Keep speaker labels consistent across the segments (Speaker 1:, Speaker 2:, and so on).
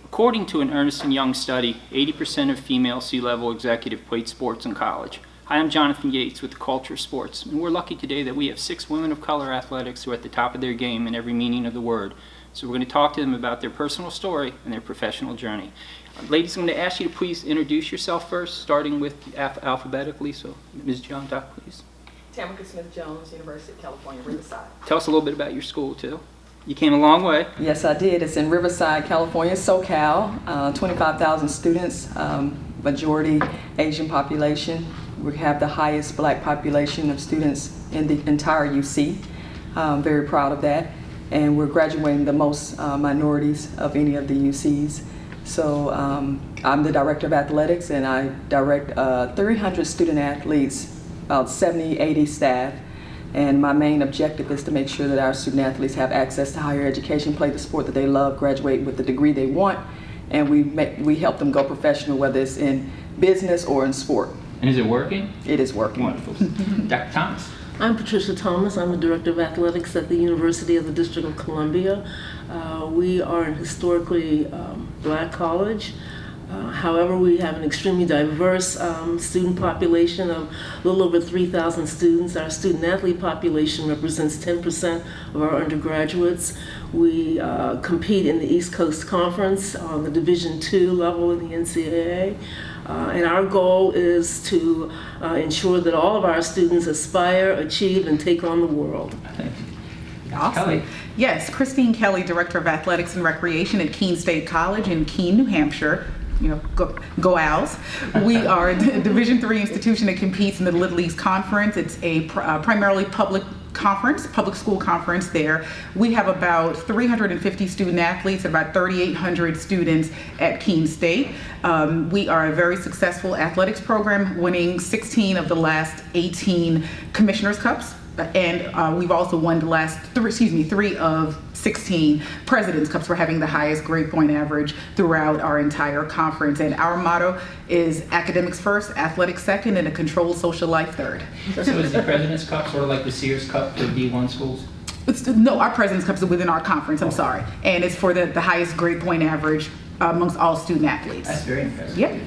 Speaker 1: According to an Ernst & Young study, 80% of female C-level executives played sports in college. Hi, I'm Jonathan Yates with the Culture of Sports, and we're lucky today that we have 6 women of color athletics who are at the top of their game in every meaning of the word. So we're going to talk to them about their personal story and their professional journey. Ladies, I'm going to ask you to please introduce yourself first, starting with alphabetically. So, Ms. John Dock, please.
Speaker 2: Tamika Smith-Jones, University of California, Riverside.
Speaker 1: Tell us a little bit about your school, too. You came a long way.
Speaker 2: Yes, I did. It's in Riverside, California, SoCal. 25,000 students, majority Asian population. We have the highest black population of students in the entire UC. Very proud of that. And we're graduating the most minorities of any of the UCs. So I'm the director of athletics, and I direct 300 student athletes, about 70, 80 staff. And my main objective is to make sure that our student athletes have access to higher education, play the sport that they love, graduate with the degree they want, and we help them go professional, whether it's in business or in sport.
Speaker 1: And is it working?
Speaker 2: It is working.
Speaker 1: Wonderful. Dr. Thomas.
Speaker 3: I'm Patricia Thomas. I'm the Director of Athletics at the University of the District of Columbia. We are an historically black college. However, we have an extremely diverse student population of a little over 3,000 students. Our student athlete population represents 10% of our undergraduates. We compete in the East Coast Conference on the Division II level in the NCAA. And our goal is to ensure that all of our students aspire, achieve, and take on the world.
Speaker 4: Awesome.
Speaker 1: Kelly.
Speaker 4: Yes, Christine Kelly, Director of Athletics and Recreation at Keene State College in Keene, New Hampshire. You know, go Owls. We are a Division III institution that competes in the Little East Conference. It's a primarily public conference, public school conference there. We have about 350 student athletes, about 3,800 students at Keene State. We are a very successful athletics program, winning 16 of the last 18 Commissioner's Cups. And we've also won the last 3 of 16 President's Cups for having the highest grade point average throughout our entire conference. And our motto is academics first, athletics second, and a controlled social life third.
Speaker 1: So is the President's Cup sort of like the Sears Cup for D1 schools?
Speaker 4: No, our President's Cups are within our conference, I'm sorry. And it's for the highest grade point average amongst all student athletes.
Speaker 1: That's very impressive.
Speaker 4: Yep.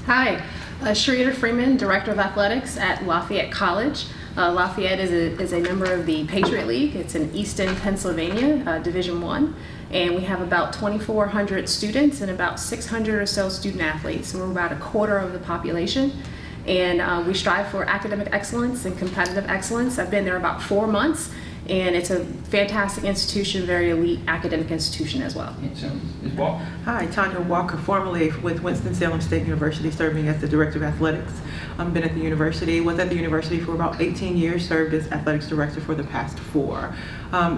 Speaker 5: Hi, Sharita Freeman, Director of Athletics at Lafayette College. Lafayette is a member of the Patriot League. It's in Easton, Pennsylvania, Division I. And we have about 2,400 students and about 600 or so student athletes. So we're about a quarter of the population. And we strive for academic excellence and competitive excellence. I've been there about 4 months. And it's a fantastic institution, very elite academic institution as well.
Speaker 1: Ms. Walker.
Speaker 6: Hi, Tanya Walker, formerly with Winston-Salem State University, serving as the Director of Athletics. I've been at the university, was at the university for about 18 years, served as Athletics Director for the past 4.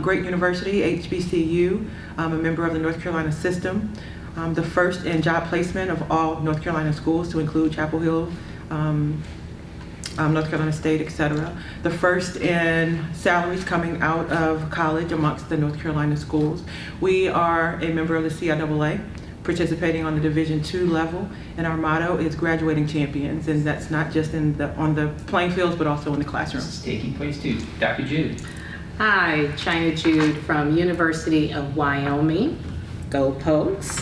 Speaker 6: Great university, HBCU, a member of the North Carolina system, the first in job placement of all North Carolina schools to include Chapel Hill, North Carolina State, etc. The first in salaries coming out of college amongst the North Carolina schools. We are a member of the CIAA, participating on the Division II level, and our motto is graduating champions, and that's not just on the playing fields, but also in the classroom.
Speaker 1: This is taking place too. Dr. Jude.
Speaker 7: Hi, China Jude from University of Wyoming. Go Pokes.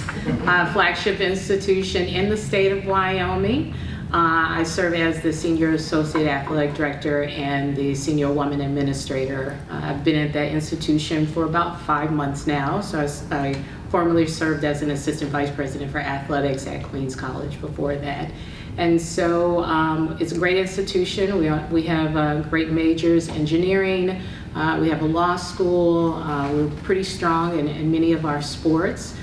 Speaker 7: Flagship institution in the state of Wyoming. I serve as the Senior Associate Athletic Director and the Senior Woman Administrator. I've been at that institution for about 5 months now. So I formerly served as an Assistant Vice President for Athletics at Queens College before that. And so it's a great institution. We have great majors, engineering. We have a law school. We're pretty strong in many of our sports.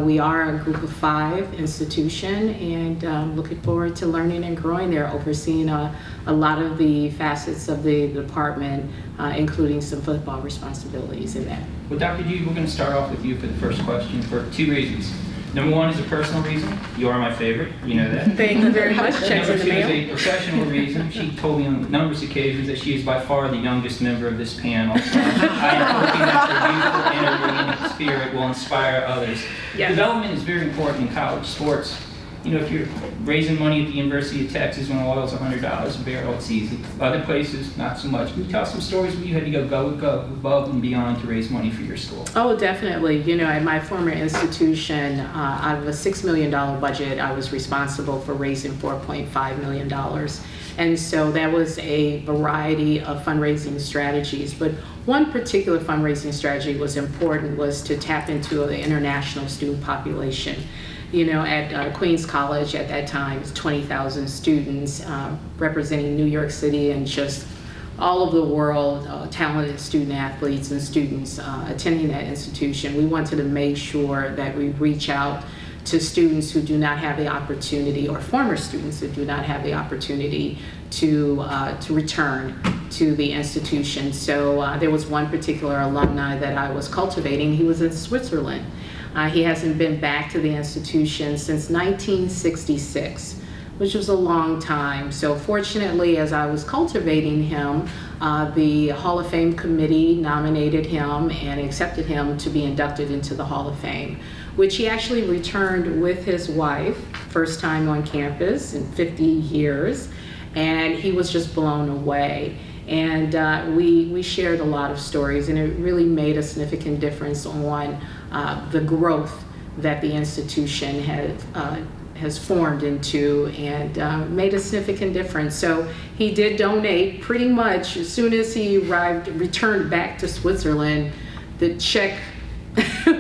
Speaker 7: We are a group of 5 institution, and looking forward to learning and growing there, overseeing a lot of the facets of the department, including some football responsibilities in that.
Speaker 1: Well, Dr. Jude, we're going to start off with you for the first question for 2 reasons. Number 1 is a personal reason. You are my favorite. You know that.
Speaker 5: Thank you very much. Checks
Speaker 1: Number
Speaker 5: in the
Speaker 1: 2
Speaker 5: mail.
Speaker 1: is a professional reason. She told me on numerous occasions that she is by far the youngest member of this panel. I am hoping that her youthful energy and spirit will inspire others.
Speaker 5: Yeah.
Speaker 1: Development is very important in college sports. if you're raising money at the University of Texas when oil's $100 a barrel, it's easy. Other places, not so much. Can you tell some stories where you had to go above and beyond to raise money for your school?
Speaker 7: Oh, definitely. At my former institution, out of a $6 million budget, I was responsible for raising $4.5 million. And so that was a variety of fundraising strategies. But one particular fundraising strategy was important, was to tap into the international student population. At Queens College at that time, it's 20,000 students representing New York City and just all over the world, talented student athletes and students attending that institution. We wanted to make sure that we reach out to students who do not have the opportunity, or former students who do not have the opportunity to return to the institution. So there was one particular alumni that I was cultivating. He was in Switzerland. He hasn't been back to the institution since 1966, which was a long time. So fortunately, as I was cultivating him, the Hall of Fame committee nominated him and accepted him to be inducted into the Hall of Fame, which he actually returned with his wife, first time on campus in 50 years, and he was just blown away. And we shared a lot of stories, and it really made a significant difference on the growth that the institution has formed into, and made a significant difference. So he did donate pretty much as soon as he returned back to Switzerland. The check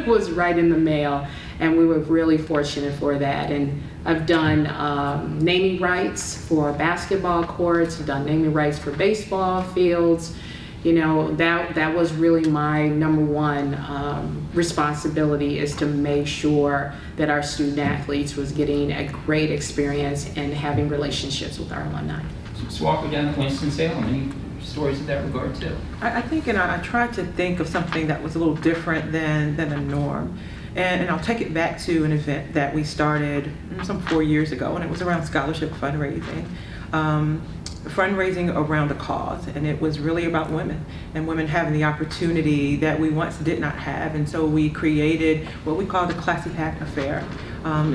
Speaker 7: was right in the mail, and we were really fortunate for that. And I've done naming rights for basketball courts, I've done naming rights for baseball fields. That was really my number one responsibility, is to make sure that our student athletes was getting a great experience and having relationships with our alumni.
Speaker 1: So walk down at Winston-Salem. Any stories in that regard too?
Speaker 6: I think, I tried to think of something that was a little different than the norm. And I'll take it back to an event that we started some 4 years ago, and it was around scholarship fundraising. Fundraising around a cause, and it was really about women and women having the opportunity that we once did not have. And so we created what we call the Classy Hat Affair.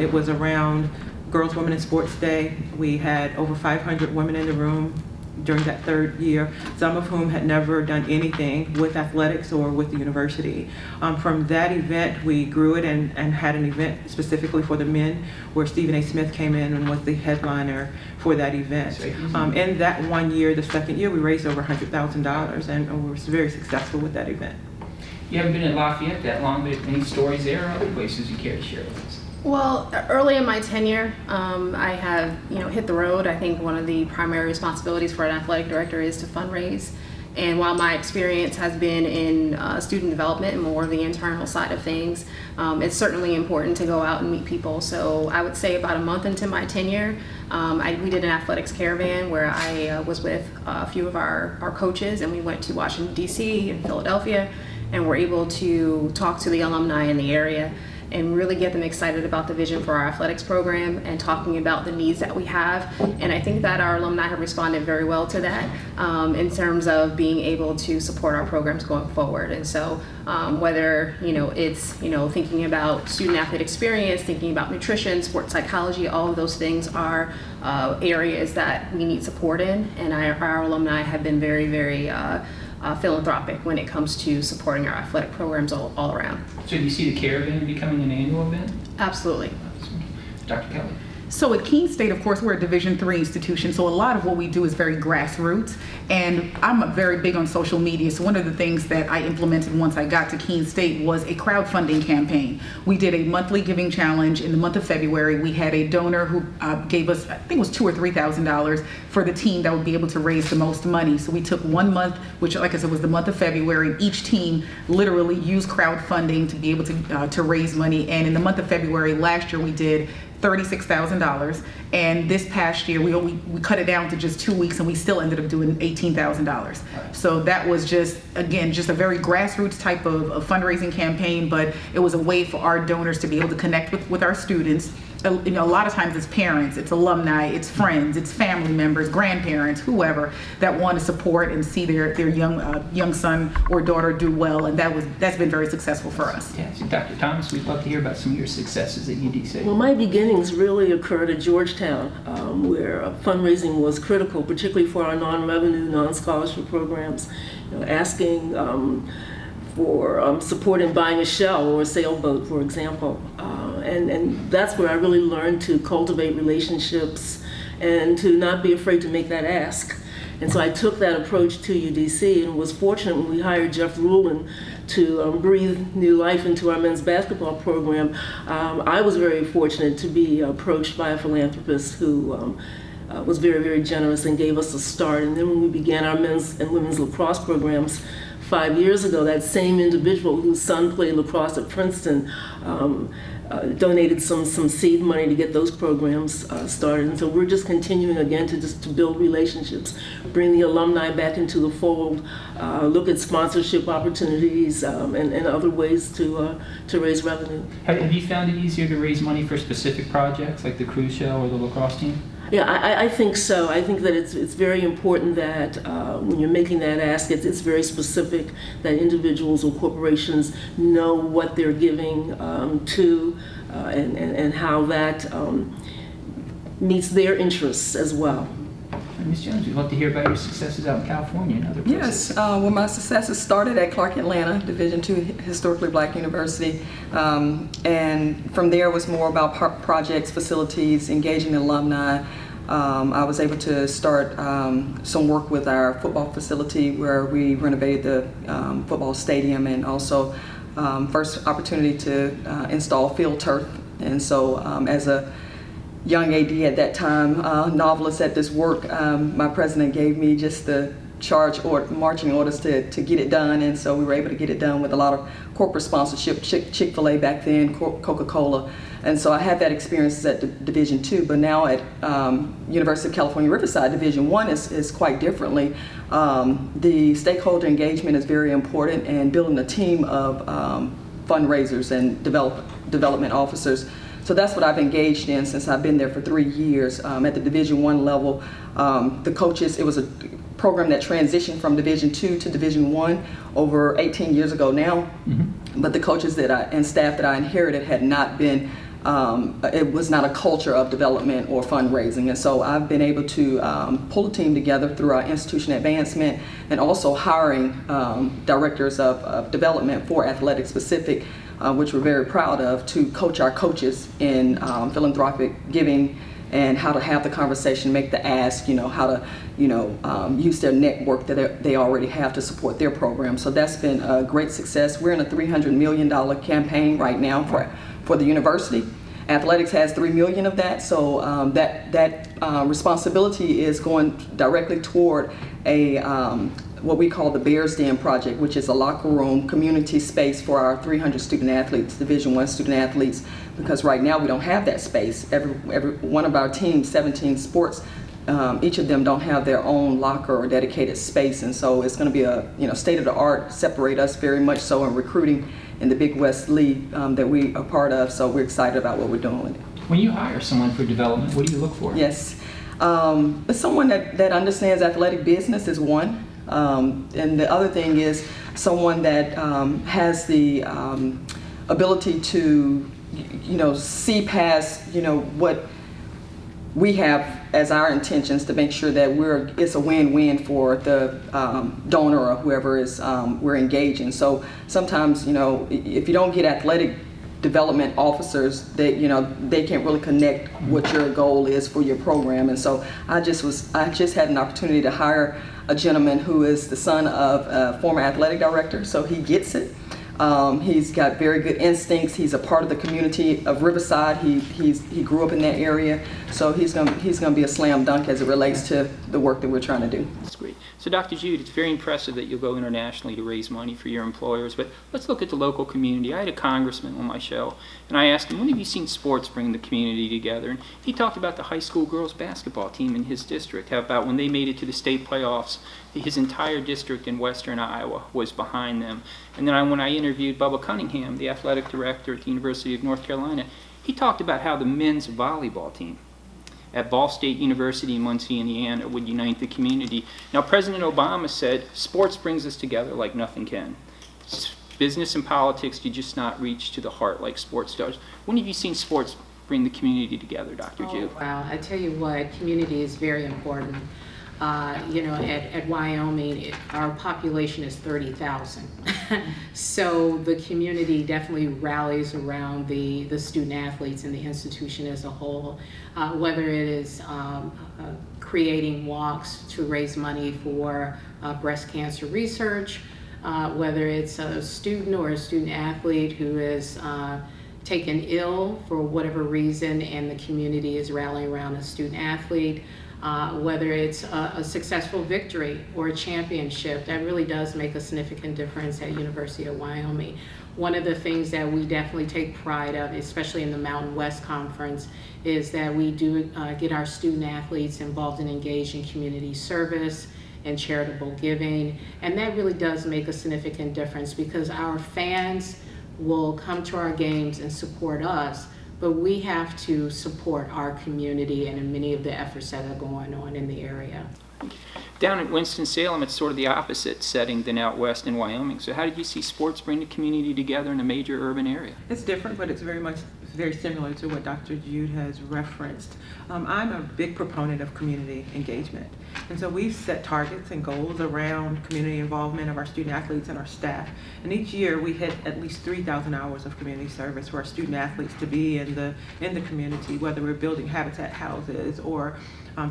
Speaker 6: It was around Girls, Women in Sports Day. We had over 500 women in the room during that third year, some of whom had never done anything with athletics or with the university. From that event, we grew it and had an event specifically for the men, where Stephen A. Smith came in and was the headliner for that event. In that 1 year, the second year, we raised over $100,000, and we were very successful with that event.
Speaker 1: You haven't been in Lafayette that long, but any stories there or other places you care to share with us?
Speaker 5: Well, early in my tenure, I have hit the road. I think one of the primary responsibilities for an athletic director is to fundraise. And while my experience has been in student development and more the internal side of things, it's certainly important to go out and meet people. So I would say about a month into my tenure, we did an athletics caravan where I was with a few of our coaches, and we went to Washington, D.C. and Philadelphia, and were able to talk to the alumni in the area and really get them excited about the vision for our athletics program and talking about the needs that we have. And I think that our alumni have responded very well to that in terms of being able to support our programs going forward. And so whether it's thinking about student athlete experience, thinking about nutrition, sports psychology, all of those things are areas that we need support in, and our alumni have been very, very philanthropic when it comes to supporting our athletic programs all around.
Speaker 1: So do you see the caravan becoming an annual event?
Speaker 5: Absolutely.
Speaker 1: Dr. Kelly?
Speaker 4: So at Keene State, of course, we're a Division III institution, so a lot of what we do is very grassroots, and I'm very big on social media. So one of the things that I implemented once I got to Keene State was a crowdfunding campaign. We did a monthly giving challenge in the month of February. We had a donor who gave us, I think it was $2,000 or $3,000 for the team that would be able to raise the most money. So we took 1 month, which, like I said, was the month of February, and each team literally used crowdfunding to be able to raise money. And in the month of February last year, we did $36,000, and this past year we cut it down to just 2 weeks, and we still ended up doing $18,000. So that was just a very grassroots type of fundraising campaign, but it was a way for our donors to be able to connect with our students a lot of times it's parents, it's alumni, it's friends, it's family members, grandparents, whoever that want to support and see their young son or daughter do well, and that's been very successful for us.
Speaker 1: Yeah, so Dr. Thomas, we'd love to hear about some of your successes at UDC.
Speaker 3: Well, my beginnings really occurred at Georgetown, where fundraising was critical, particularly for our non-revenue, non-scholarship programs. Asking for support in buying a shell or a sailboat, for example. And that's where I really learned to cultivate relationships and to not be afraid to make that ask. And so I took that approach to UDC and was fortunate when we hired Jeff Rulin to breathe new life into our men's basketball program. I was very fortunate to be approached by a philanthropist who was very, very generous and gave us a start. And then when we began our men's and women's lacrosse programs 5 years ago, that same individual whose son played lacrosse at Princeton donated some seed money to get those programs started. And so we're just continuing again to build relationships, bring the alumni back into the fold, look at sponsorship opportunities and other ways to raise revenue.
Speaker 1: Have you found it easier to raise money for specific projects like the cruise shell or the lacrosse team?
Speaker 3: Yeah, I think so. I think that it's very important that when you're making that ask, it's very specific, that individuals or corporations know what they're giving to and how that meets their interests as well.
Speaker 1: Ms. Jones, we'd love to hear about your successes out in California and other places.
Speaker 2: Yes, well, my successes started at Clark Atlanta, Division II historically black university, and from there was more about projects, facilities, engaging alumni. I was able to start some work with our football facility where we renovated the football stadium, and also first opportunity to install field turf. And so as a young AD at that time, novelist at this work, my president gave me just the marching orders to get it done, and so we were able to get it done with a lot of corporate sponsorship, Chick-fil-A back then, Coca-Cola, and so I had that experience at Division II, but now at University of California, Riverside, Division I is quite differently. The stakeholder engagement is very important, and building a team of fundraisers and development officers. So that's what I've engaged in since I've been there for 3 years. At the Division I level, the coaches, it was a program that transitioned from Division II to Division I over 18 years ago now. Mm-hmm. But the coaches and staff that I inherited had not been, it was not a culture of development or fundraising. And so I've been able to pull a team together through our institution advancement and also hiring directors of development for athletic specific, which we're very proud of, to coach our coaches in philanthropic giving and how to have the conversation, make the ask, how to, use their network that they already have to support their program. So that's been a great success. We're in a $300 million campaign right now for the university. Athletics has $3 million of that, so that responsibility is going directly toward what we call the Bears Den Project, which is a locker room community space for our 300 student athletes, Division I student athletes, because right now we don't have that space. Every one of our teams, 17 sports, each of them don't have their own locker or dedicated space, and so it's going to be a state of the art, separate us very much so in recruiting in the Big West League that we are part of. So we're excited about what we're doing with it.
Speaker 1: When you hire someone for development, what do you look for?
Speaker 2: Yes, someone that understands athletic business is one. And the other thing is someone that has the ability to, see past, what we have as our intentions to make sure that it's a win-win for the donor or whoever is we're engaging. So sometimes, if you don't get athletic development officers, they can't really connect what your goal is for your program. And so I just had an opportunity to hire a gentleman who is the son of a former athletic director, so he gets it. He's got very good instincts. He's a part of the community of Riverside. He grew up in that area, so he's gonna be a slam dunk as it relates to the work that we're trying to do.
Speaker 1: That's great. So Dr. Jude, it's very impressive that you'll go internationally to raise money for your employers, but let's look at the local community. I had a congressman on my show, and I asked him, when have you seen sports bring the community together? And he talked about the high school girls basketball team in his district, how about when they made it to the state playoffs, his entire district in western Iowa was behind them. And then when I interviewed interviewed Bubba Cunningham, the athletic director at the University of North Carolina. He talked about how the men's volleyball team at Ball State University in Muncie, Indiana, would unite the community. Now, President Obama said, sports brings us together like nothing can. Business and politics do just not reach to the heart like sports does. When have you seen sports bring the community together, Dr. Jude?
Speaker 7: Wow, I tell you what, community is very important. You know, at Wyoming, our population is 30,000. So the community definitely rallies around the student athletes and the institution as a whole, whether it is creating walks to raise money for breast cancer research, whether it's a student or a student athlete who is taken ill for whatever reason and the community is rallying around a student athlete, whether it's a successful victory or a championship. That really does make a significant difference at University of Wyoming. One of the things that we definitely take pride of, especially in the Mountain West Conference, is that we do get our student athletes involved and engaged in community service and charitable giving, and that really does make a significant difference because our fans will come to our games and support us, but we have to support our community and in many of the efforts that are going on in the area.
Speaker 1: Down at Winston-Salem, it's sort of the opposite setting than out west in Wyoming. So how did you see sports bring the community together in a major urban area?
Speaker 6: It's different, but it's very similar to what Dr. Jude has referenced. I'm a big proponent of community engagement. And so we've set targets and goals around community involvement of our student athletes and our staff. And each year we hit at least 3,000 hours of community service for our student athletes to be in the community, whether we're building habitat houses or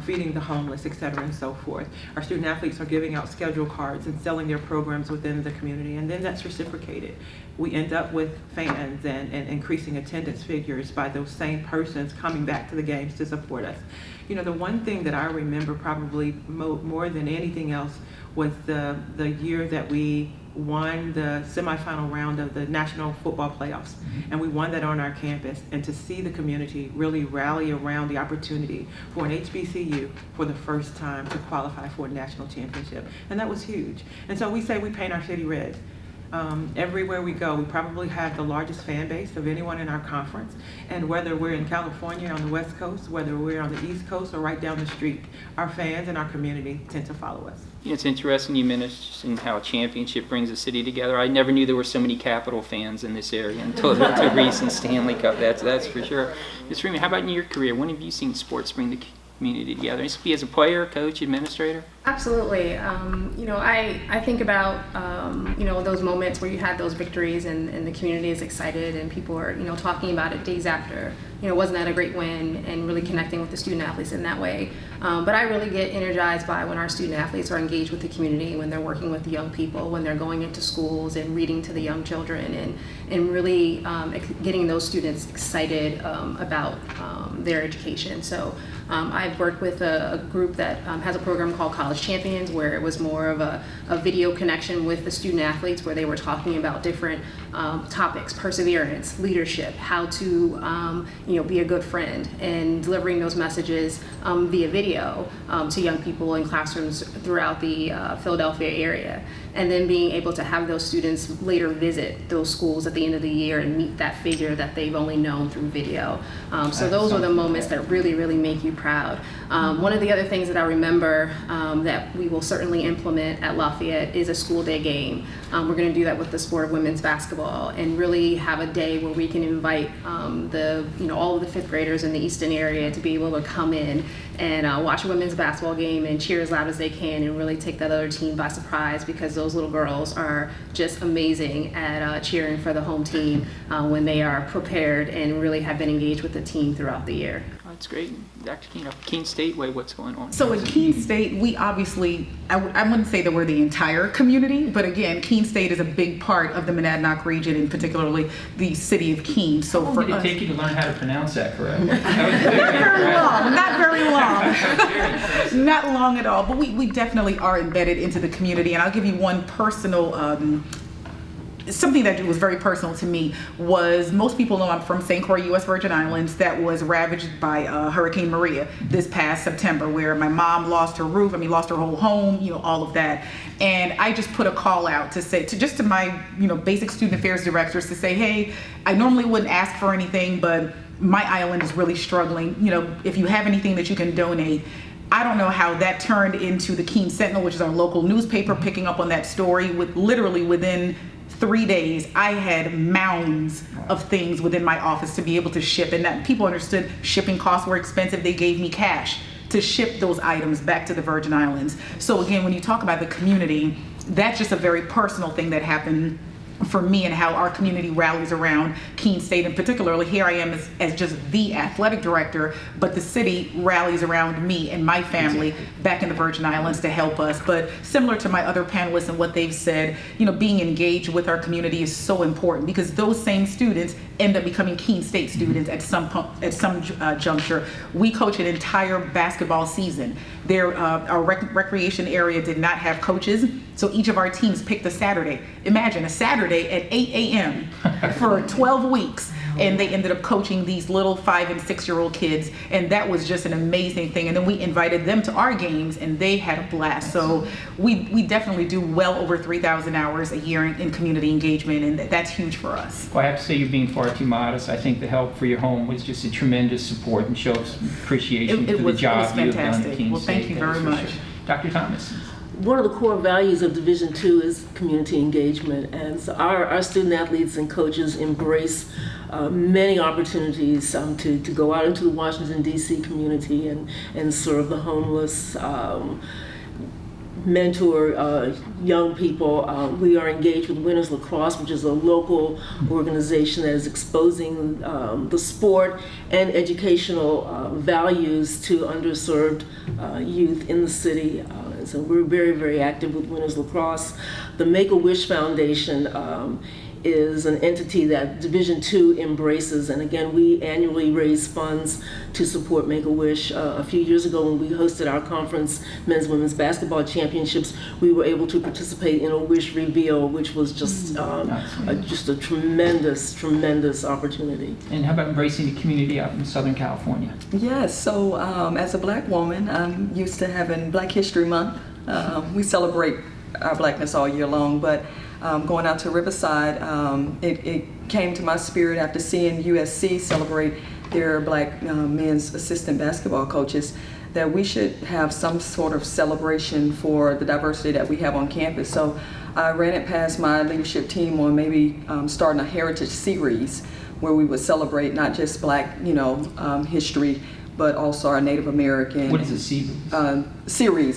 Speaker 6: feeding the homeless, et cetera, and so forth. Our student athletes are giving out schedule cards and selling their programs within the community, and then that's reciprocated. We end up with fans and increasing attendance figures by those same persons coming back to the games to support us. You know, the one thing that I remember probably more than anything else was the year that we won the semifinal round of the National Football Playoffs, and we won that on our campus. And to see the community really rally around the opportunity for an HBCU for the first time to qualify for a national championship, and that was huge. And so we say we paint our city red. Everywhere we go, we probably have the largest fan base of anyone in our conference. And whether we're in California on the West Coast, whether we're on the East Coast or right down the street, our fans and our community tend to follow us.
Speaker 1: You know, it's interesting you mentioned how a championship brings a city together. I never knew there were so many Capital fans in this area until the recent Stanley Cup. That's for sure. Ms. Freeman, how about in your career? When have you seen sports bring the community together? It could be as a player, coach, administrator.
Speaker 5: Absolutely. You know, I think about, you know, those moments where you had those victories and the community is excited and people are, you know, talking about it days after. You know, wasn't that a great win, and really connecting with the student athletes in that way. But I really get energized by when our student athletes are engaged with the community, when they're working with the young people, when they're going into schools and reading to the young children and really getting those students excited about their education. So I've worked with a group that has a program called College Champions, where it was more of a video connection with the student athletes, where they were talking about different topics: perseverance, leadership, how to you know, be a good friend, and delivering those messages via video to young people in classrooms throughout the Philadelphia area. And then being able to have those students later visit those schools at the end of the year and meet that figure that they've only known through video. So those are the moments that really, really make you proud. One of the other things that I remember that we will certainly implement at Lafayette is a school day game. We're going to do that with the sport of women's basketball, and really have a day where we can invite all of the fifth graders in the Easton area to be able to come in and watch a women's basketball game and cheer as loud as they can, and really take that other team by surprise, because those little girls are just amazing at cheering for the home team when they are prepared and really have been engaged with the team throughout the year.
Speaker 1: Oh, that's great. Dr. Keene, Keene State way, what's going on?
Speaker 4: So at Keene State, we obviously, I wouldn't say that we're the entire community, but again, Keene State is a big part of the Monadnock region, and particularly the city of Keene. So
Speaker 1: How
Speaker 4: for
Speaker 1: long did it
Speaker 4: us,
Speaker 1: take you to learn how to pronounce that correctly?
Speaker 4: not very long, not long at all. But we definitely are embedded into the community, and I'll give you one personal something that was very personal to me was, most people know I'm from St. Croix, U.S. Virgin Islands, that was ravaged by Hurricane Maria this past September, where my mom lost her roof, lost her whole home, all of that. And I just put a call out to say, to my, basic student affairs directors, to say, hey, I normally wouldn't ask for anything, but my island is really struggling. If you have anything that you can donate. I don't know how that turned into the Keene Sentinel, which is our local newspaper, picking up on that story. Literally within 3 days, I had mounds of things within my office to be able to ship, and that people understood shipping costs were expensive. They gave me cash to ship those items back to the Virgin Islands. So again, when you talk about the community, that's just a very personal thing that happened for me, and how our community rallies around Keene State. And particularly here I am as just the athletic director, but the city rallies around me and my family back in the Virgin Islands to help us. But similar to my other panelists and what they've said, being engaged with our community is so important, because those same students end up becoming Keene State students at some juncture. We coach an entire basketball season. Our recreation area did not have coaches, so each of our teams picked a Saturday. Imagine a Saturday at 8 a.m. for 12 weeks. And they ended up coaching these little 5 and 6 year old kids. And that was just an amazing thing. And then we invited them to our games, and they had a blast. So we definitely do well over 3,000 hours a year in community engagement, and that's huge for us.
Speaker 1: Well, I have to say you're being far too modest. I think the help for your home was just a tremendous support and shows appreciation for the job you have done at Keene
Speaker 4: Well,
Speaker 1: State.
Speaker 4: thank you very much.
Speaker 1: Sure. Dr. Thomas.
Speaker 3: One of the core values of Division II is community engagement, and so our student athletes and coaches embrace many opportunities to go out into the Washington, D.C. community and serve the homeless, mentor young people. We are engaged with Winners Lacrosse, which is a local organization that is exposing the sport and educational values to underserved youth in the city. So we're very, very active with Winners Lacrosse. The Make-A-Wish Foundation is an entity that Division II embraces, and again, we annually raise funds to support Make-A-Wish. A few years ago, when we hosted our conference men's women's basketball championships, we were able to participate in a wish reveal, which was just a tremendous opportunity.
Speaker 1: And how about embracing the community out in Southern California?
Speaker 2: Yes, so as a Black woman, I'm used to having Black History Month. We celebrate our Blackness all year long, but going out to Riverside, it came to my spirit after seeing USC celebrate their Black men's assistant basketball coaches, that we should have some sort of celebration for the diversity that we have on campus. So I ran it past my leadership team on maybe starting a heritage series where we would celebrate not just Black, history, but also our Native American.
Speaker 1: What is a series?
Speaker 2: Series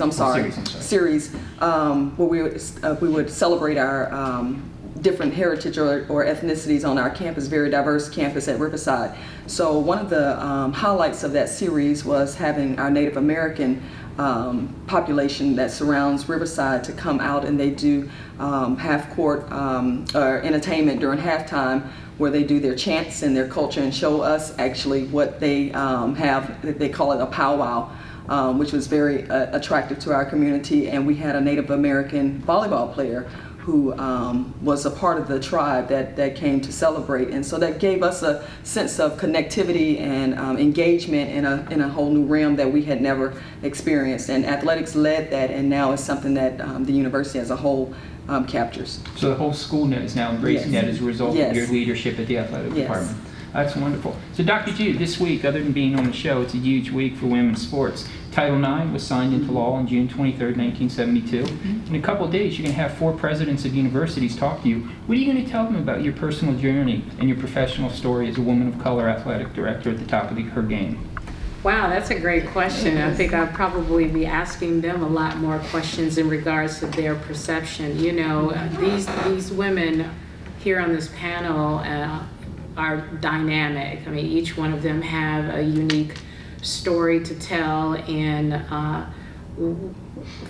Speaker 2: where we would celebrate our different heritage or ethnicities on our campus, very diverse campus at Riverside. So one of the highlights of that series was having our Native American population that surrounds Riverside to come out, and they do half-court entertainment during halftime, where they do their chants and their culture and show us actually what they have. They call it a powwow, which was very attractive to our community. And we had a Native American volleyball player who was a part of the tribe that came to celebrate. And so that gave us a sense of connectivity and engagement in a whole new realm that we had never experienced. And athletics led that, and now it's something that the university as a whole captures.
Speaker 1: So the whole school net is now embracing
Speaker 2: Yes.
Speaker 1: that as a result
Speaker 2: Yes.
Speaker 1: of your leadership at the athletic
Speaker 2: Yes.
Speaker 1: department. That's wonderful. So Dr. Jude, this week, other than being on the show, it's a huge week for women's sports. Title IX was signed into law on June 23rd, 1972. In a couple of days, you're going to have 4 presidents of universities talk to you. What are you going to tell them about your personal journey and your professional story as a woman of color athletic director at the top of her game?
Speaker 7: Wow, that's a great question. I think I'll probably be asking them a lot more questions in regards to their perception. These women here on this panel are dynamic. I mean, each one of them have a unique story to tell, and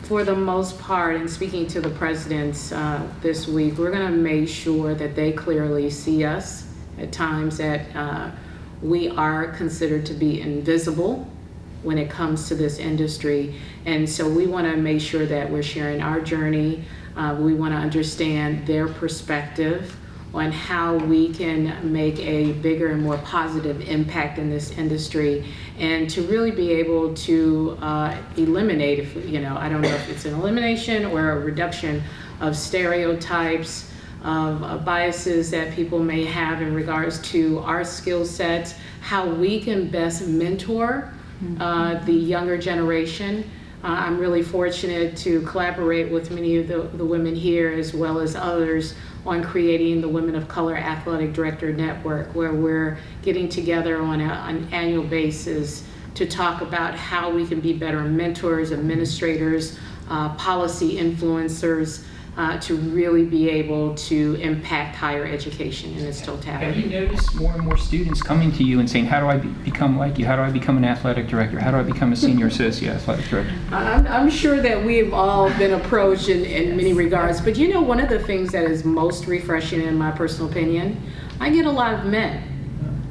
Speaker 7: for the most part, and speaking to the presidents this week, we're going to make sure that they clearly see us at times that we are considered to be invisible when it comes to this industry. And so we want to make sure that we're sharing our journey We want to understand their perspective on how we can make a bigger and more positive impact in this industry, and to really be able to eliminate, if I don't know if it's an elimination or a reduction of stereotypes, of biases that people may have in regards to our skill sets, how we can best mentor the younger generation. I'm really fortunate to collaborate with many of the women here, as well as others, on creating the Women of Color Athletic Director Network, where we're getting together on an annual basis to talk about how we can be better mentors, administrators, policy influencers, to really be able to impact higher education in its
Speaker 1: Have
Speaker 7: totality.
Speaker 1: you noticed more and more students coming to you and saying, how do I become like you? How do I become an athletic director? How do I become a senior associate athletic director?
Speaker 7: I'm sure that we've all been approached in many regards, but one of the things that is most refreshing, in my personal opinion, I get a lot of men.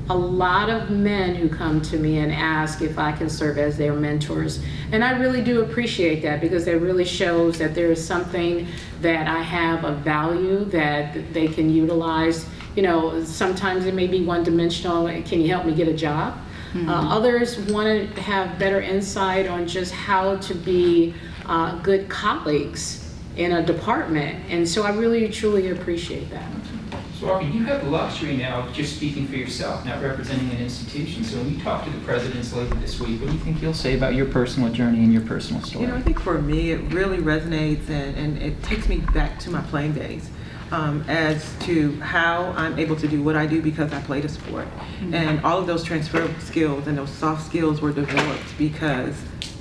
Speaker 7: A lot of men who come to me and ask if I can serve as their mentors. And I really do appreciate that, because that really shows that there is something that I have of value that they can utilize. Sometimes it may be one-dimensional, can you help me get a job? Others want to have better insight on just how to be good colleagues in a department. And so I really, truly appreciate that.
Speaker 1: So Aubrey, you have the luxury now of just speaking for yourself, not representing an institution. So when you talk to the presidents later this week, what do you think you'll say about your personal journey and your personal story?
Speaker 6: I think for me, it really resonates and it takes me back to my playing days, as to how I'm able to do what I do because I played a sport. And all of those transferable skills and those soft skills were developed because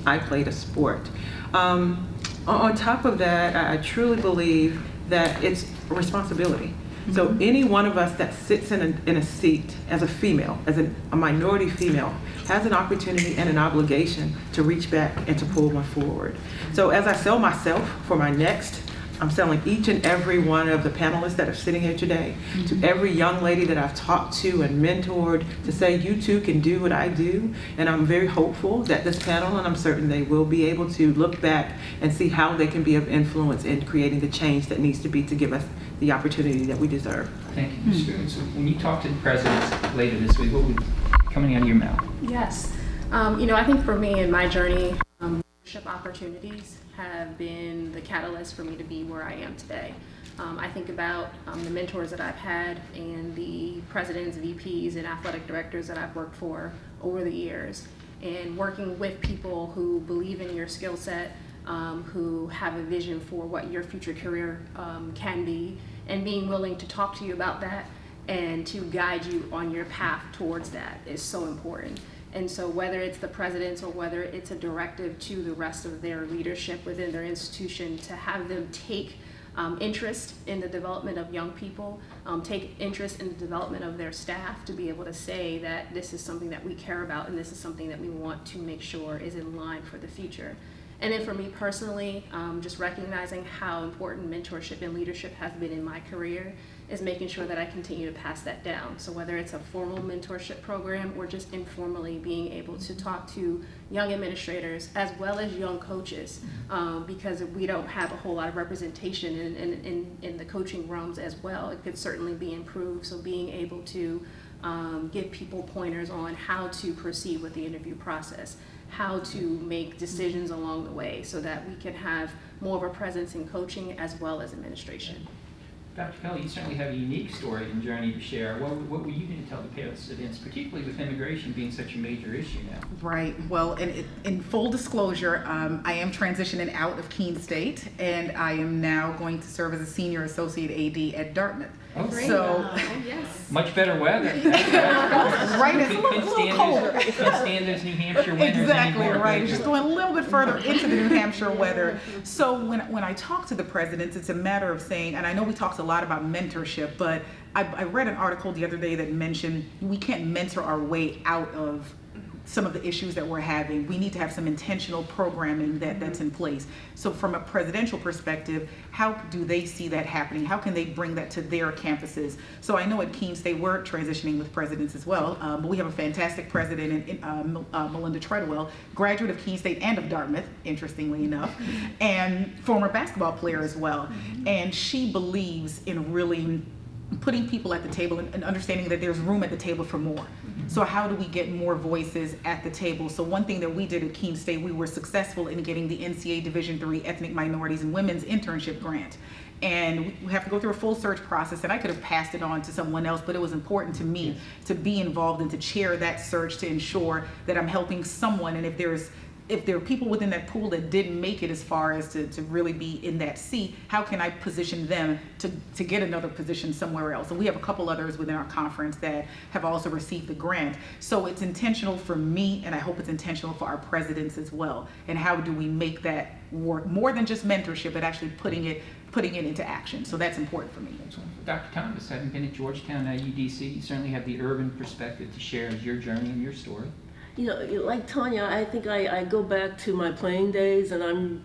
Speaker 6: I played a sport. On top of that, I truly believe that it's a responsibility. So any one of us that sits in a seat as a female, as a minority female, has an opportunity and an obligation to reach back and to pull one forward. So as I sell myself for my next, I'm selling each and every one of the panelists that are sitting here today, to every young lady that I've talked to and mentored, to say you too can do what I do. And I'm very hopeful that this panel, and I'm certain they will be able to look back and see how they can be of influence in creating the change that needs to be to give us the opportunity that we deserve.
Speaker 1: Thank you, Ms. Stewart. So when you talk to the presidents later this week, what will be coming out of your mouth?
Speaker 5: Yes. I think for me in my journey, leadership opportunities have been the catalyst for me to be where I am today. I think about the mentors that I've had and the presidents, VPs, and athletic directors that I've worked for over the years, and working with people who believe in your skill set, who have a vision for what your future career can be, and being willing to talk to you about that and to guide you on your path towards that is so important. And so whether it's the presidents or whether it's a directive to the rest of their leadership within their institution, to have them take interest in the development of young people, take interest in the development of their staff, to be able to say that this is something that we care about and this is something that we want to make sure is in line for the future. And then for me personally, just recognizing how important mentorship and leadership has been in my career is making sure that I continue to pass that down. So whether it's a formal mentorship program or just informally being able to talk to young administrators as well as young coaches, because we don't have a whole lot of representation in the coaching realms as well. It could certainly be improved. So being able to give people pointers on how to proceed with the interview process, how to make decisions along the way so that we can have more of a presence in coaching as well as administration.
Speaker 1: Dr. Kelly, you certainly have a unique story and journey to share. What were you going to tell the presidents, particularly with immigration being such a major issue now?
Speaker 4: Right. Well, in full disclosure, I am transitioning out of Keene State, and I am now going to serve as a senior associate AD at Dartmouth.
Speaker 1: Oh, great.
Speaker 4: So,
Speaker 5: Yes.
Speaker 1: Much better weather.
Speaker 4: right, it's a little colder.
Speaker 1: Couldn't stand those New Hampshire winters
Speaker 4: Exactly,
Speaker 1: anymore,
Speaker 4: right.
Speaker 1: could you?
Speaker 4: Just going a little bit further into the New Hampshire weather. So when I talk to the presidents, it's a matter of saying, and I know we talked a lot about mentorship, but I read an article the other day that mentioned we can't mentor our way out of some of the issues that we're having. We need to have some intentional programming that's in place. So from a presidential perspective, how do they see that happening? How can they bring that to their campuses? So I know at Keene State we're transitioning with presidents as well, but we have a fantastic president in Melinda Treadwell, graduate of Keene State and of Dartmouth, interestingly enough, and former basketball player as well. And she believes in really putting people at the table and understanding that there's room at the table for more. So how do we get more voices at the table? So one thing that we did at Keene State, we were successful in getting the NCAA Division III Ethnic Minorities and Women's Internship Grant. And we have to go through a full search process, and I could have passed it on to someone else, but it was important to me to be involved and to chair that search to ensure that I'm helping someone. And if there are people within that pool that didn't make it as far as to really be in that seat, how can I position them to get another position somewhere else? And we have a couple others within our conference that have also received the grant. So it's intentional for me, and I hope it's intentional for our presidents as well. And how do we make that work more than just mentorship, but actually putting it into action? So that's important for me.
Speaker 1: Dr. Thomas, having been at Georgetown at UDC, you certainly have the urban perspective to share as your journey and your story.
Speaker 3: You know, like Tanya, I think I go back to my playing days, and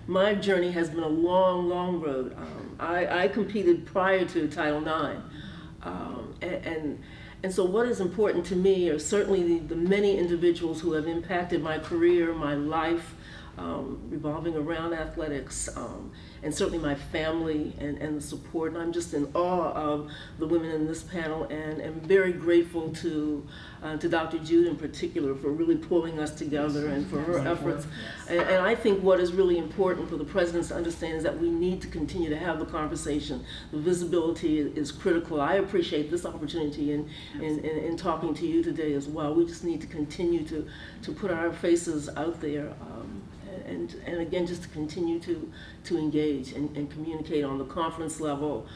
Speaker 3: my journey has been a long, long road. I competed prior to Title IX, and so what is important to me are certainly the many individuals who have impacted my career, my life, revolving around athletics, and certainly my family and the support. And I'm just in awe of the women in this panel, and am very grateful to Dr. Jude in particular for really pulling us together and for her efforts. And I think what is really important for the presidents to understand is that we need to continue to have the conversation. The visibility is critical. I appreciate this opportunity in talking to you today as well. We just need to continue to put our faces out there. And again, just to continue to engage and communicate on the conference level,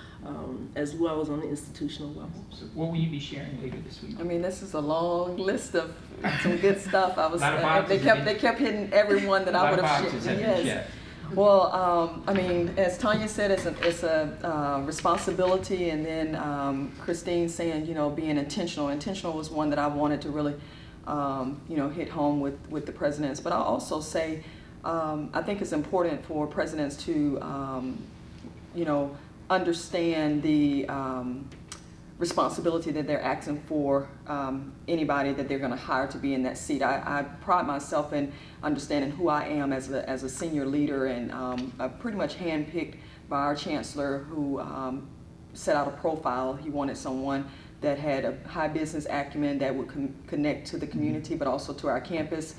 Speaker 3: as well as on the institutional level.
Speaker 1: So what will you be sharing later this week?
Speaker 2: I mean, this is a long list of some good stuff. I was
Speaker 1: A lot of boxes
Speaker 2: they kept hitting everyone that I would have shared. Yes. Well, I mean, as Tanya said, it's a responsibility, and then Christine saying, you know, being intentional. Intentional was one that I wanted to really, you know, hit home with the presidents. But I'll also say, I think it's important for presidents to, you know, understand the responsibility that they're asking for anybody that they're going to hire to be in that seat. I pride myself in understanding who I am as a senior leader, and pretty much handpicked by our chancellor, who set out a profile. He wanted someone that had a high business acumen that would connect to the community, but also to our campus,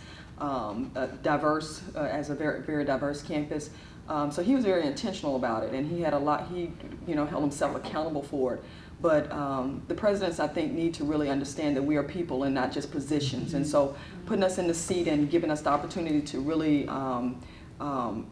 Speaker 2: diverse, as a very, very diverse campus. So he was very intentional about it, and he had a lot, he, you know, held himself accountable for it. But the presidents, I think, need to really understand that we are people and not just positions. And so putting us in the seat and giving us the opportunity to really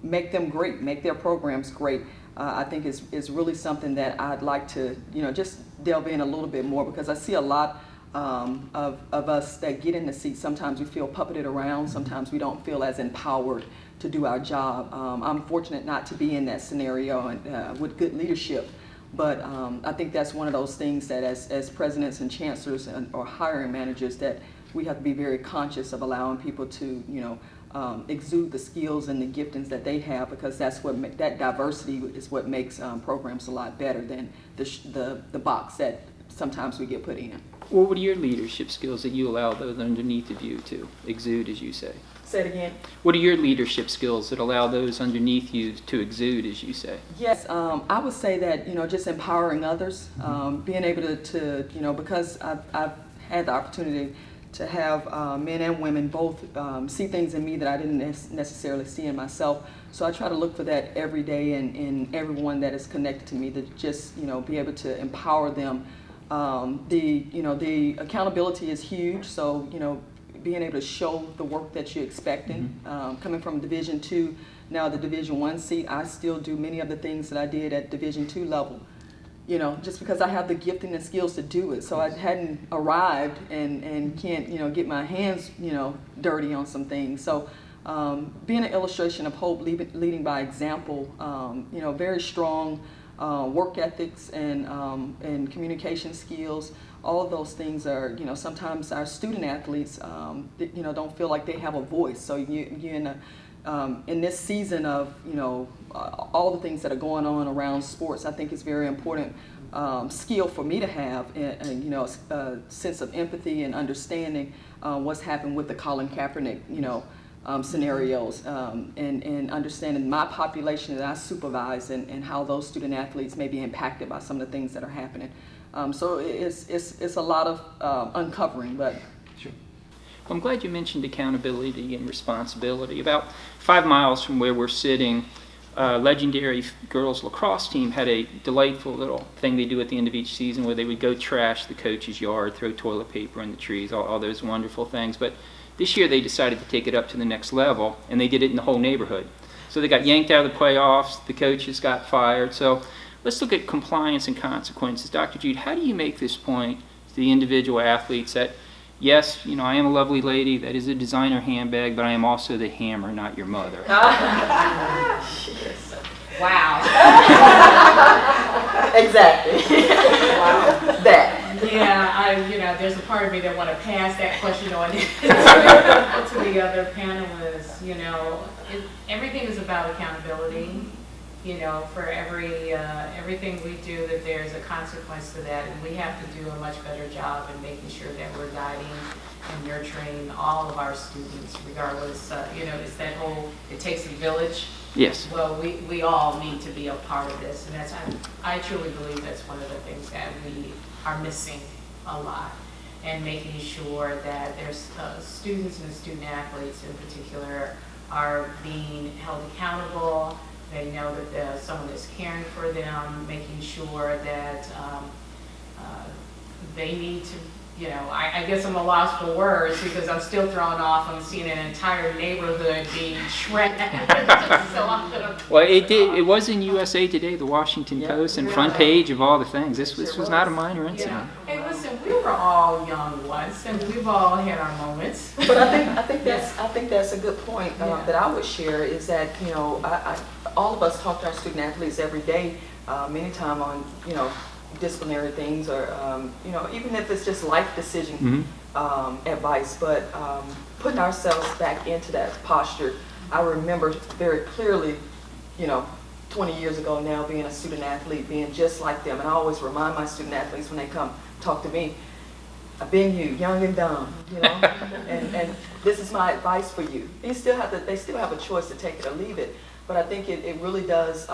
Speaker 2: make them great, make their programs great, I think is really something that I'd like to, you know, just delve in a little bit more, because I see a lot of us that get in the seat. Sometimes we feel puppeted around, sometimes we don't feel as empowered to do our job. I'm fortunate not to be in that scenario, and with good leadership. But I think that's one of those things that as presidents and chancellors or hiring managers, that we have to be very conscious of allowing people to, you know, exude the skills and the giftings that they have, because that's what that diversity is what makes programs a lot better than the box that sometimes we get put in.
Speaker 1: Well, what are your leadership skills that you allow those underneath of you to exude, as you say?
Speaker 2: Say it again.
Speaker 1: What are your leadership skills that allow those underneath you to exude, as you say?
Speaker 2: Yes, I would say that, you know, just empowering others, being able to, you know, because I've had the opportunity to have men and women both see things in me that I didn't necessarily see in myself. So I try to look for that every day in everyone that is connected to me, to just, you know, be able to empower them. The accountability is huge. So, you know, being able to show the work that you're expecting. Coming from Division II, now the Division I seat, I still do many of the things that I did at Division II level. You know, just because I have the gifting and skills to do it. So I hadn't arrived and can't, you know, get my hands, you know, dirty on some things. So being an illustration of hope, leading by example, you know, very strong work ethics and communication skills, all of those things are, sometimes our student athletes, don't feel like they have a voice. So you're in this season of, all the things that are going on around sports, I think it's very important skill for me to have, and a sense of empathy and understanding what's happened with the Colin Kaepernick, scenarios, and understanding my population that I supervise and how those student athletes may be impacted by some of the things that are happening. So it's a lot of uncovering, but.
Speaker 1: Sure. Well, I'm glad you mentioned accountability and responsibility. About 5 miles from where we're sitting, legendary girls lacrosse team had a delightful little thing they do at the end of each season where they would go trash the coach's yard, throw toilet paper in the trees, all those wonderful things. But this year they decided to take it up to the next level, and they did it in the whole neighborhood. So they got yanked out of the playoffs, the coaches got fired. So let's look at compliance and consequences. Dr. Jude, how do you make this point to the individual athletes that, yes, I am a lovely lady, that is a designer handbag, but I am also the hammer, not your mother?
Speaker 8: Wow.
Speaker 2: Exactly.
Speaker 8: Wow.
Speaker 2: That.
Speaker 8: Yeah, there's a part of me that want to pass that question on to the other panelists. Everything is about accountability. For everything we do, that there's a consequence to that, and we have to do a much better job in making sure that we're guiding and nurturing all of our students, regardless. It's that whole "it takes a village."
Speaker 1: Yes.
Speaker 8: Well, we all need to be a part of this, and I truly believe that's one of the things that we are missing a lot, and making sure that there's students and student athletes in particular are being held accountable. They know that there's someone that's caring for them, making sure that they need to, I guess I'm a loss for words because I'm still thrown off. I'm seeing an entire neighborhood being shredded. So I'm gonna.
Speaker 1: Well, it was in USA Today, the Washington Post, and front page of all the things. This was not a minor incident.
Speaker 8: Hey, listen, we were all young once, and we've all had our moments.
Speaker 2: But I think that's a good point that I would share is that all of us talk to our student athletes every day, many times on disciplinary things or even if it's just life decision advice. But putting ourselves back into that posture, I remember very clearly, 20 years ago now, being a student athlete, being just like them, and I always remind my student athletes when they come talk to me, I've been you, young and dumb, and this is my advice for you. They still have a choice to take it or leave it, but I think it really does,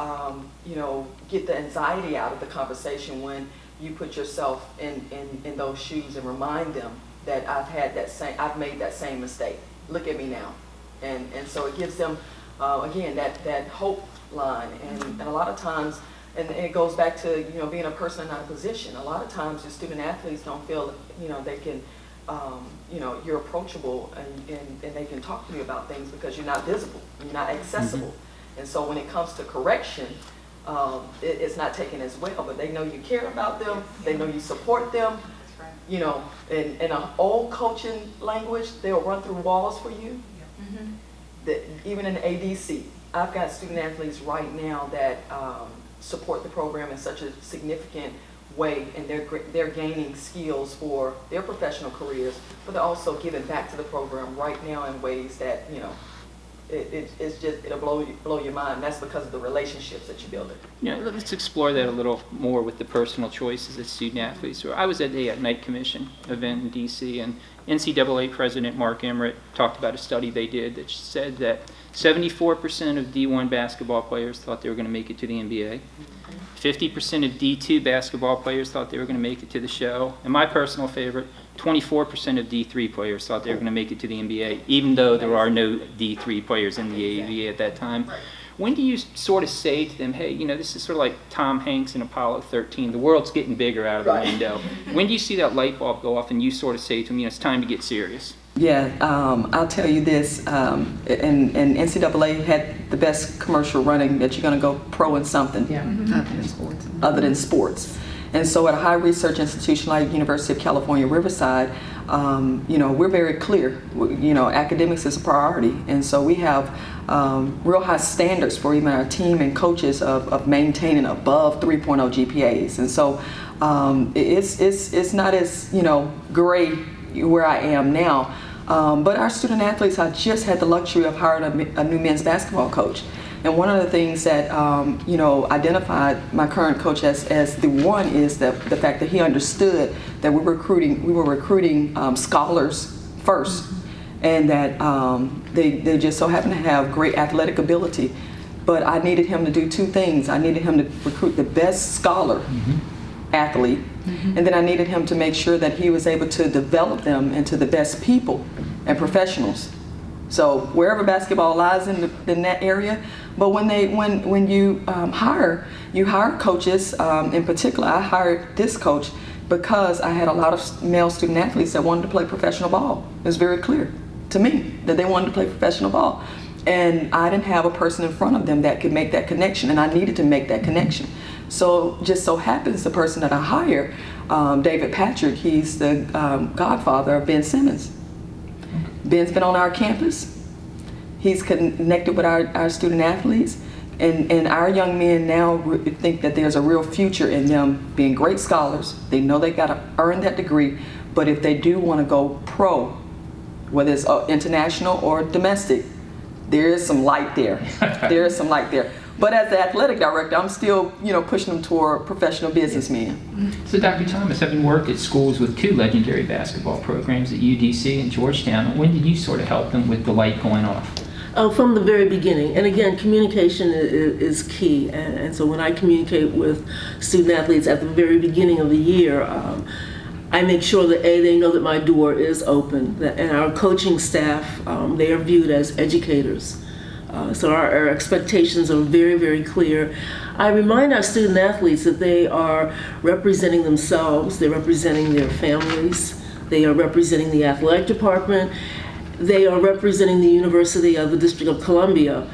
Speaker 2: get the anxiety out of the conversation when you put yourself in those shoes and remind them that I've made that same mistake. Look at me now, and so it gives them again that hope line, and a lot of times. And it goes back to being a person in our position. A lot of times, the student athletes don't feel they can, you're approachable and they can talk to you about things because you're not visible, you're not accessible. And so when it comes to correction, it's not taken as well. But they know you care about them. They know you support them. In an old coaching language, they'll run through walls for you. Even in the ADC, I've got student athletes right now that. Support the program in such a significant way, and they're gaining skills for their professional careers, but they're also giving back to the program right now in ways that it'll blow your mind. That's because of the relationships that you build.
Speaker 1: Let's explore that a little more with the personal choices that student athletes. I was at a Night Commission event in D.C., and NCAA President Mark Emmert talked about a study they did that said that 74% of D1 basketball players thought they were going to make it to the NBA. 50% of D2 basketball players thought they were going to make it to the show. And my personal favorite, 24% of D3 players thought they were going to make it to the NBA, even though there are no D3 players in the AAVA at that time. When do you sort of say to them, hey, this is sort of like Tom Hanks in Apollo 13, the world's getting bigger out of the window. When do you see that light bulb go off and you sort of say to them, it's time to get serious?
Speaker 2: Yeah, I'll tell you this, and NCAA had the best commercial running that you're going to go pro in something other than sports. And so at a high research institution like University of California, Riverside, we're very clear. Academics is a priority, and so we have real high standards for even our team and coaches of maintaining above 3.0 GPAs. And so it's not as gray where I am now. But our student athletes, I just had the luxury of hiring a new men's basketball coach. And one of the things that identified my current coach as the one is the fact that he understood that we were recruiting scholars first, and that they just so happen to have great athletic ability. But I needed him to do two things. I needed him to recruit the best scholar athlete, and then I needed him to make sure that he was able to develop them into the best people and professionals. So wherever basketball lies in that area, but when you hire coaches. In particular, I hired this coach because I had a lot of male student athletes that wanted to play professional ball. It was very clear to me that they wanted to play professional ball, and I didn't have a person in front of them that could make that connection, and I needed to make that connection. So just so happens the person that I hired, David Patrick, he's the godfather of Ben Simmons. Ben's been on our campus. He's connected with our student athletes, and our young men now think that there's a real future in them being great scholars. They know they got to earn that degree, but if they do want to go pro, whether it's international or domestic, there is some light there. There is some light there. But as the athletic director, I'm still, pushing them toward professional businessmen.
Speaker 1: So Dr. Thomas, having worked at schools with two legendary basketball programs at UDC and Georgetown, when did you sort of help them with the light going off?
Speaker 3: From the very beginning. And again, communication is key. And so when I communicate with student athletes at the very beginning of the year, I make sure that they know that my door is open, and our coaching staff, they are viewed as educators. So our expectations are very, very clear. I remind our student athletes that they are representing themselves, they're representing their families, they are representing the athletic department, they are representing the University of the District of Columbia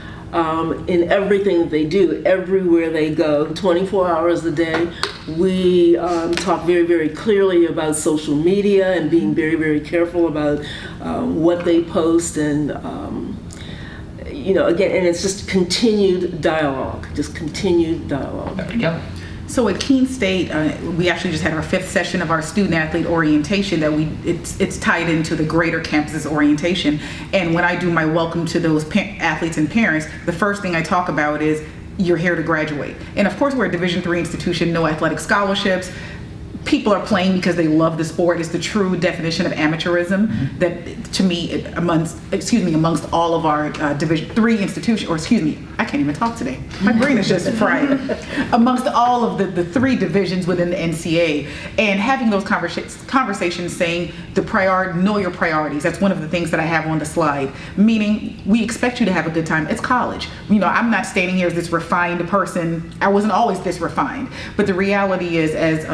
Speaker 3: in everything that they do, everywhere they go, 24 hours a day. We talk very, very clearly about social media and being very, very careful about what they post, and again, and it's just continued dialogue,
Speaker 1: Dr. Kelly.
Speaker 4: So at Keene State, we actually just had our 5th session of our student athlete orientation that it's tied into the greater campus orientation. And when I do my welcome to those athletes and parents, the first thing I talk about is you're here to graduate. And of course, we're a Division III institution, no athletic scholarships. People are playing because they love the sport. It's the true definition of amateurism that, to me, amongst all of our Division III institutions, or I can't even talk today. My brain is just fried. Amongst all of the 3 divisions within the NCAA, and having those conversations saying know your priorities. That's one of the things that I have on the slide. Meaning, we expect you to have a good time. It's college. I'm not standing here as this refined person. I wasn't always this refined. But the reality is, as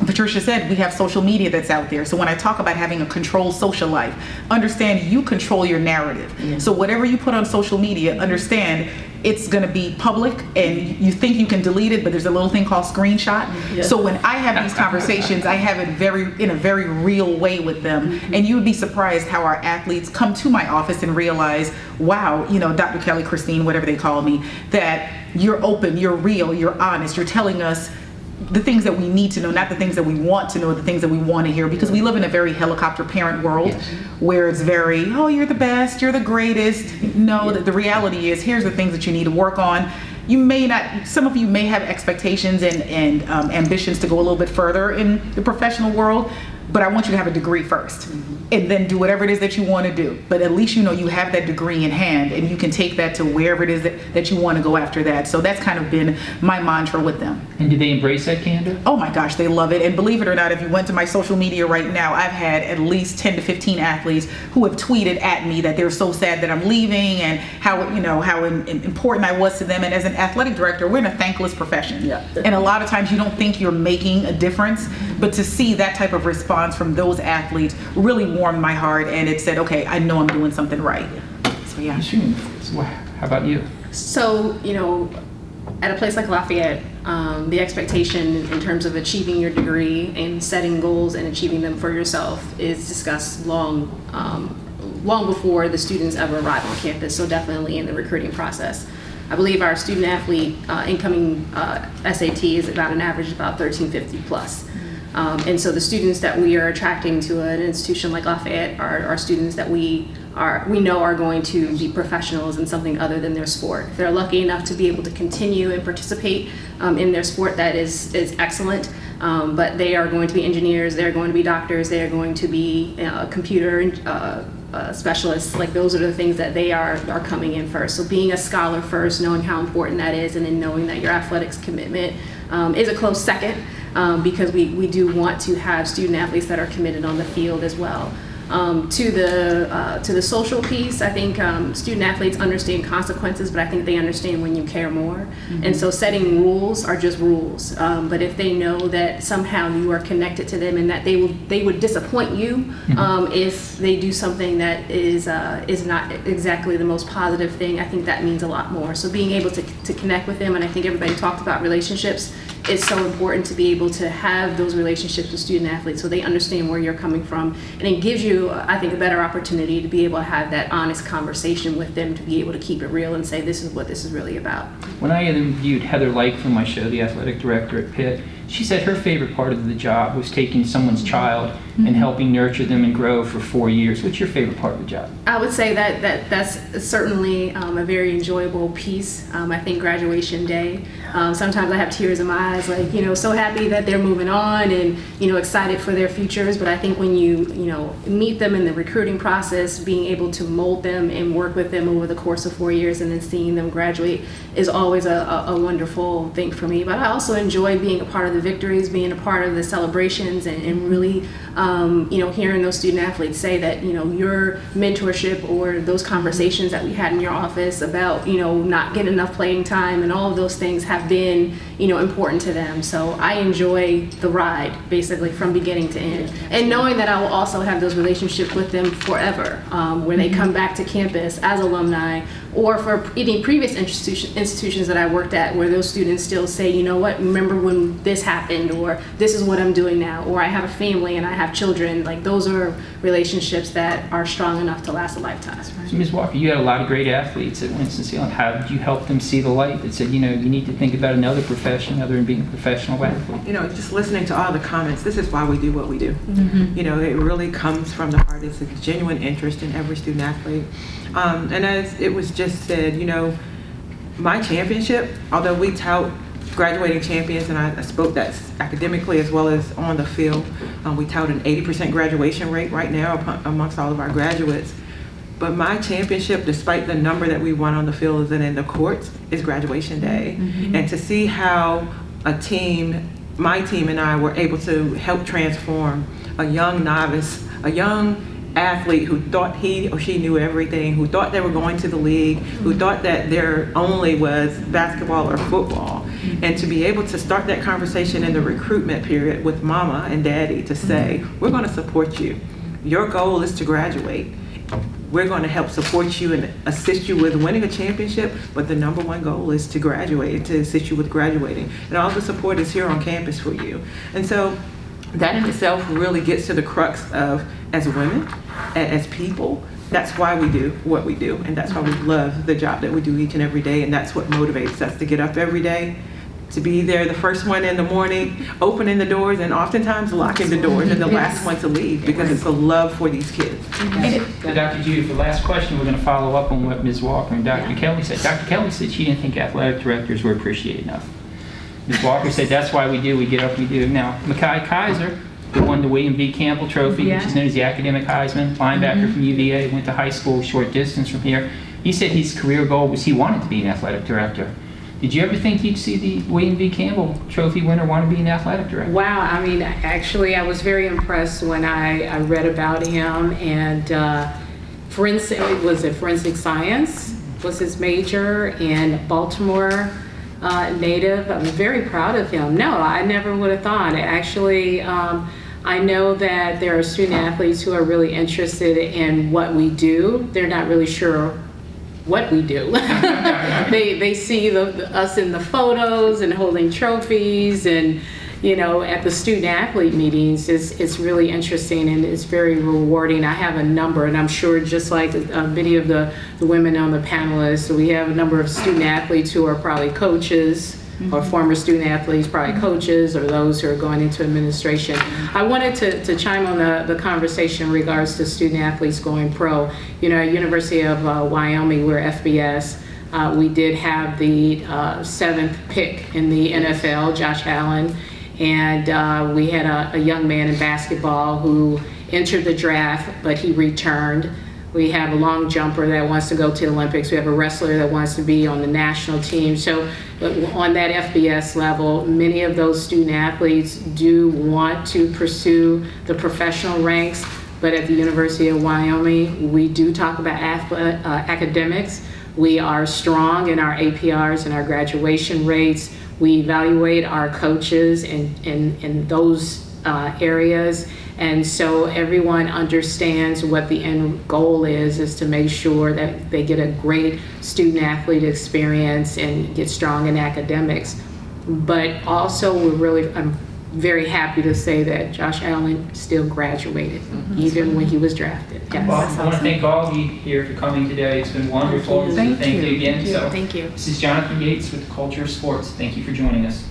Speaker 4: Patricia said, we have social media that's out there. So when I talk about having a controlled social life, understand you control your narrative. Yeah. So whatever you put on social media, understand it's going to be public, and you think you can delete it, but there's a little thing called screenshot. Yes. So when I have these conversations, I have it in a very real way with them. And you would be surprised how our athletes come to my office and realize, wow, Dr. Kelly, Christine, whatever they call me, that you're open, you're real, you're honest, you're telling us the things that we need to know, not the things that we want to know, the things that we want to hear, because we live in a very helicopter parent world where it's very, you're the best, you're the greatest. No, the reality is, here's the things that you need to work on. Some of you may have expectations and ambitions to go a little bit further in the professional world, but I want you to have a degree first, and then do whatever it is that you want to do. But at least you have that degree in hand, and you can take that to wherever it is that you want to go after that. So that's kind of been my mantra with them.
Speaker 1: And do they embrace that candor?
Speaker 4: Oh my gosh, they love it. And believe it or not, if you went to my social media right now, I've had at least 10 to 15 athletes who have tweeted at me that they're so sad that I'm leaving, and how important I was to them. And as an athletic director, we're in a thankless profession. Yeah. And a lot of times you don't think you're making a difference, but to see that type of response from those athletes really warmed my heart, and it said, okay, I know I'm doing something right. So yeah.
Speaker 1: So how about you?
Speaker 5: So, at a place like Lafayette, the expectation in terms of achieving your degree and setting goals and achieving them for yourself is discussed long before the students ever arrive on campus, so definitely in the recruiting process. I believe our student athlete incoming SAT is about an average of about 1350 plus. And so the students that we are attracting to an institution like Lafayette are students that we know are going to be professionals in something other than their sport. If they're lucky enough to be able to continue and participate in their sport, that is excellent. But they are going to be engineers, they're going to be doctors, they are going to be computer specialists. Like, those are the things that they are coming in first. So being a scholar first, knowing how important that is, and then knowing that your athletics commitment is a close second, because we do want to have student athletes that are committed on the field as well. To the social piece, I think student athletes understand consequences, but I think they understand when you care more. And so setting rules are just rules. But if they know that somehow you are connected to them and that they would disappoint you if they do something that is not exactly the most positive thing, I think that means a lot more. So being able to connect with them, and I think everybody talked about relationships, it's so important to be able to have those relationships with student athletes so they understand where you're coming from. And it gives you, I think, a better opportunity to be able to have that honest conversation with them, to be able to keep it real and say, this is what this is really about.
Speaker 1: When I interviewed Heather Lyke from my show, the athletic director at Pitt, she said her favorite part of the job was taking someone's child and helping nurture them and grow for 4 years. What's your favorite part of the job?
Speaker 5: I would say that's certainly a very enjoyable piece. I think graduation day, sometimes I have tears in my eyes, like, so happy that they're moving on and, excited for their futures. But I think when you meet them in the recruiting process, being able to mold them and work with them over the course of 4 years and then seeing them graduate is always a wonderful thing for me. But I also enjoy being a part of the victories, being a part of the celebrations, and really hearing those student athletes say that your mentorship or those conversations that we had in your office about not getting enough playing time and all of those things have been important to them. So I enjoy the ride basically from beginning to end, and knowing that I will also have those relationships with them forever, where they come back to campus as alumni, or for any previous institutions that I worked at, where those students still say, you know what, remember when this happened, or this is what I'm doing now, or I have a family and I have children. Like, those are relationships that are strong enough to last a lifetime.
Speaker 1: So Ms. Walker, you had a lot of great athletes at Winston-Salem. How did you help them see the light that said, you need to think about another profession other than being a professional athlete?
Speaker 6: Just listening to all the comments, this is why we do what we do. It really comes from the heart. It's a genuine interest in every student athlete. And as it was just said, my championship, although we tout graduating champions, and I spoke that academically as well as on the field, we tout an 80% graduation rate right now amongst all of our graduates. But my championship, despite the number that we won on the field and in the courts, is graduation day. And to see how my team and I were able to help transform a young novice, a young athlete who thought he or she knew everything, who thought they were going to the league, who thought that their only was basketball or football, and to be able to start that conversation in the recruitment period with mama and daddy to say, we're going to support you. Your goal is to graduate. We're going to help support you and assist you with winning a championship, but the number one goal is to graduate, to assist you with graduating. And all the support is here on campus for you. And so that in itself really gets to the crux of, as women, as people, that's why we do what we do. And that's why we love the job that we do each and every day. And that's what motivates us to get up every day, to be there the first one in the morning, opening the doors, and oftentimes locking the doors, and the last one to leave, because it's a love for these kids.
Speaker 1: Dr. Judy, for the last question, we're going to follow up on what Ms. Walker and Dr. Kelly said. Dr. Kelly said she didn't think athletic directors were appreciated enough. Ms. Walker said that's why we get up, we do. Now, Mekhi Kaiser, who won the William V. Campbell Trophy, which is known as the academic Heisman, linebacker from UVA, went to high school short distance from here. He said his career goal was he wanted to be an athletic director. Did you ever think you'd see the William V. Campbell Trophy winner want to be an athletic director?
Speaker 7: Wow, actually, I was very impressed when I read about him, and forensic science was his major, and Baltimore native. I'm very proud of him. No, I never would have thought. Actually, I know that there are student athletes who are really interested in what we do. They're not really sure what we do. They see us in the photos and holding trophies and, you know, at the student athlete meetings. It's really interesting and it's very rewarding. I have a number, and I'm sure just like many of the women on the panelists, so we have a number of student athletes who are probably coaches, or former student athletes, probably coaches, or those who are going into administration. I wanted to chime on the conversation in regards to student athletes going pro. You know, at University of Wyoming, we're FBS. We did have the 7th pick in the NFL, Josh Allen, and we had a young man in basketball who entered the draft, but he returned. We have a long jumper that wants to go to the Olympics. We have a wrestler that wants to be on the national team. So on that FBS level, many of those student athletes do want to pursue the professional ranks. But at the University of Wyoming, we do talk about academics. We are strong in our APRs and our graduation rates. We evaluate our coaches in those areas. And so everyone understands what the end goal is to make sure that they get a great student athlete experience and get strong in academics. But also I'm very happy to say that Josh Allen still graduated, even when he was drafted. Yes.
Speaker 1: Well, I want to thank all of you here for coming today. It's been wonderful.
Speaker 4: Thank you.
Speaker 1: Thank you again.
Speaker 5: Thank you.
Speaker 1: This is Jonathan Yates with Culture of Sports. Thank you for joining us.